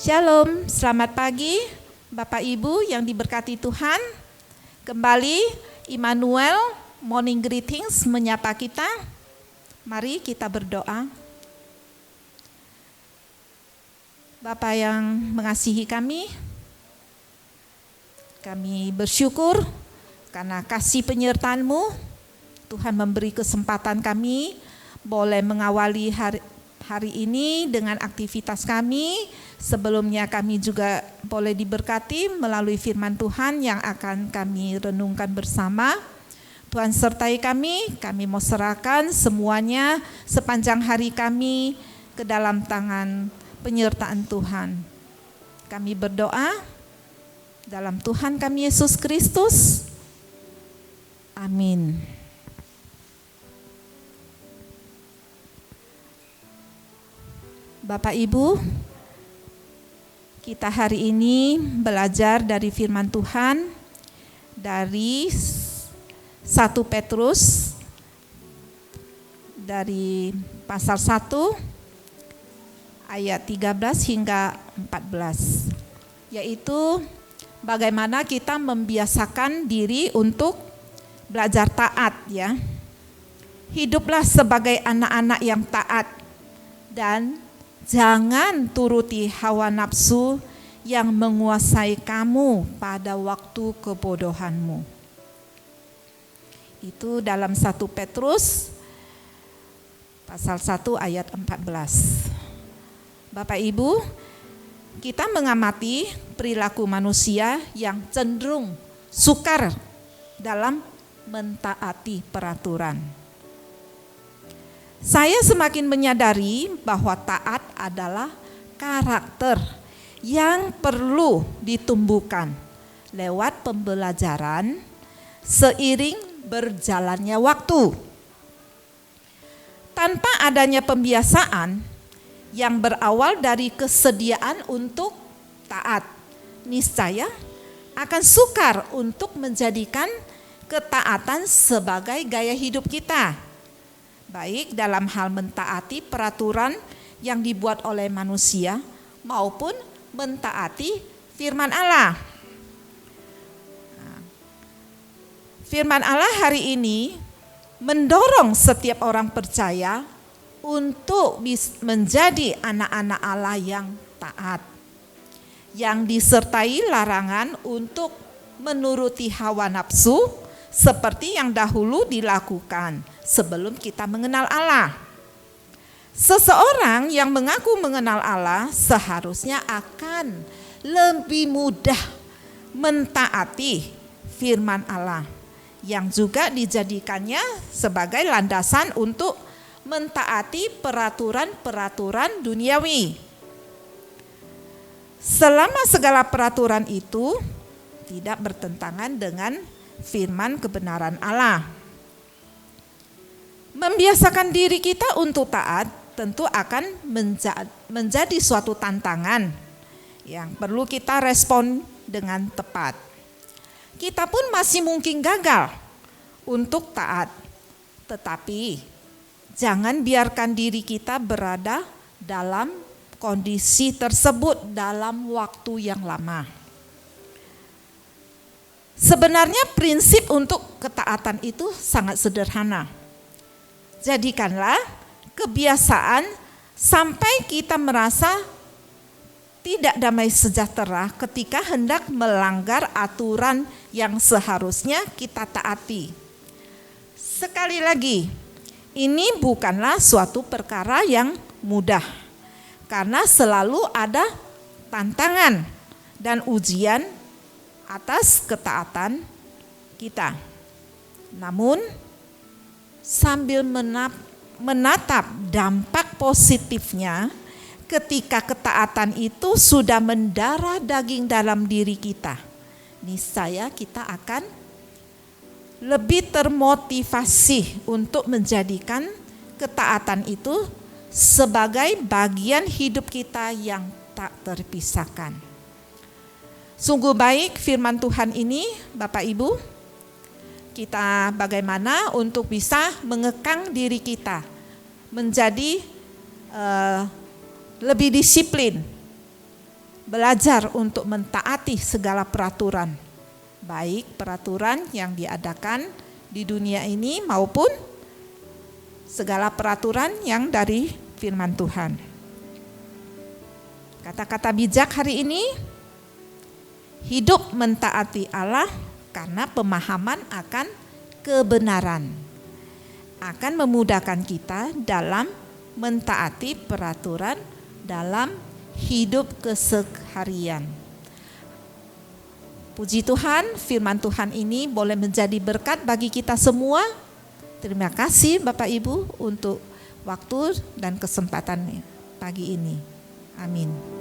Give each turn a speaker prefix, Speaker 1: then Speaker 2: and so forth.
Speaker 1: Shalom, selamat pagi Bapak Ibu yang diberkati Tuhan. Kembali Immanuel Morning Greetings menyapa kita. Mari kita berdoa. Bapa yang mengasihi kami bersyukur karena kasih penyertaan-Mu. Tuhan memberi kesempatan kami boleh mengawali hari ini dengan aktivitas kami. Sebelumnya kami juga boleh diberkati melalui firman Tuhan yang akan kami renungkan bersama. Tuhan sertai kami mau serahkan semuanya sepanjang hari kami ke dalam tangan penyertaan Tuhan. Kami berdoa dalam Tuhan kami Yesus Kristus. Amin. Bapak Ibu, kita hari ini belajar dari firman Tuhan dari 1 Petrus dari pasal 1 ayat 13 hingga 14, yaitu bagaimana kita membiasakan diri untuk belajar taat ya. Hiduplah sebagai anak-anak yang taat dan jangan turuti hawa nafsu yang menguasai kamu pada waktu kebodohanmu. Itu dalam 1 Petrus pasal 1 ayat 14. Bapak Ibu, kita mengamati perilaku manusia yang cenderung sukar dalam mentaati peraturan. Saya semakin menyadari bahwa taat adalah karakter yang perlu ditumbuhkan lewat pembelajaran seiring berjalannya waktu. Tanpa adanya pembiasaan yang berawal dari kesediaan untuk taat, niscaya akan sukar untuk menjadikan ketaatan sebagai gaya hidup kita, baik dalam hal mentaati peraturan yang dibuat oleh manusia maupun mentaati firman Allah. Firman Allah hari ini mendorong setiap orang percaya untuk menjadi anak-anak Allah yang taat, yang disertai larangan untuk menuruti hawa nafsu seperti yang dahulu dilakukan sebelum kita mengenal Allah. Seseorang yang mengaku mengenal Allah seharusnya akan lebih mudah mentaati firman Allah yang juga dijadikannya sebagai landasan untuk mentaati peraturan-peraturan duniawi. Selama segala peraturan itu tidak bertentangan dengan firman kebenaran Allah. Membiasakan diri kita untuk taat tentu akan menjadi suatu tantangan yang perlu kita respon dengan tepat. Kita pun masih mungkin gagal untuk taat, tetapi jangan biarkan diri kita berada dalam kondisi tersebut dalam waktu yang lama. Sebenarnya prinsip untuk ketaatan itu sangat sederhana. Jadikanlah kebiasaan sampai kita merasa tidak damai sejahtera ketika hendak melanggar aturan yang seharusnya kita taati. Sekali lagi, ini bukanlah suatu perkara yang mudah, karena selalu ada tantangan dan ujian atas ketaatan kita. Namun sambil menatap dampak positifnya ketika ketaatan itu sudah mendarah daging dalam diri kita, niscaya kita akan lebih termotivasi untuk menjadikan ketaatan itu sebagai bagian hidup kita yang tak terpisahkan. Sungguh baik firman Tuhan ini, Bapak Ibu. Kita bagaimana untuk bisa mengekang diri kita menjadi lebih disiplin belajar untuk mentaati segala peraturan, baik peraturan yang diadakan di dunia ini maupun segala peraturan yang dari firman Tuhan. Kata-kata bijak hari ini, hidup mentaati Allah karena pemahaman akan kebenaran akan memudahkan kita dalam mentaati peraturan dalam hidup keseharian. Puji Tuhan, firman Tuhan ini boleh menjadi berkat bagi kita semua. Terima kasih Bapak Ibu untuk waktu dan kesempatannya pagi ini. Amin.